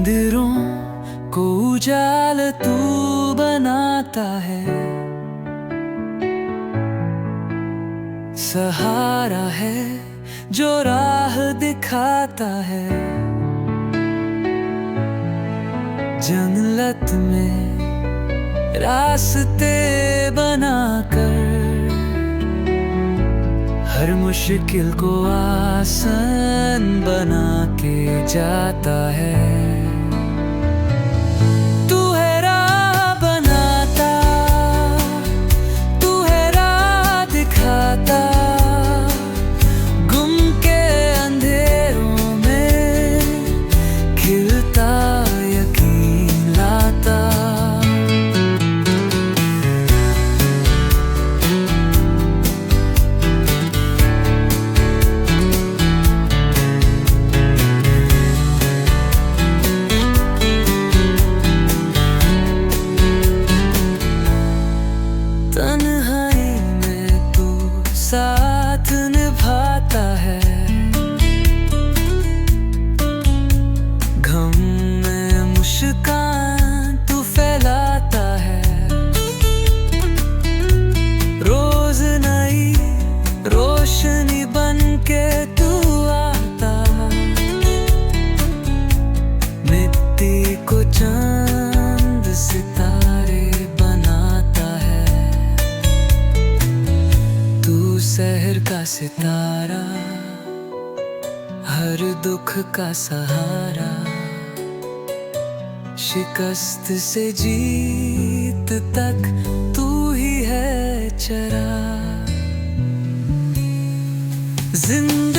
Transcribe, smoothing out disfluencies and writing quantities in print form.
मंदिरों को उजाल तू बनाता है, सहारा है जो राह दिखाता है। जंगलत में रास्ते बनाकर हर मुश्किल को आसान बना के जाता है। तू है राह बनाता, तू है राह दिखाता, गुम के अंधेरों में खिलता यकीन लाता। तन्हाई में तू साथ निभाता है, गम में मुस्कान तू फैलाता है। रोज नई रोशनी बन के तू आता, मिट्टी को चांद सितारे बनाता है। तू शहर का सितारा, हर दुख का सहारा, शिकस्त से जीत तक तू ही है चरा। जिंदगी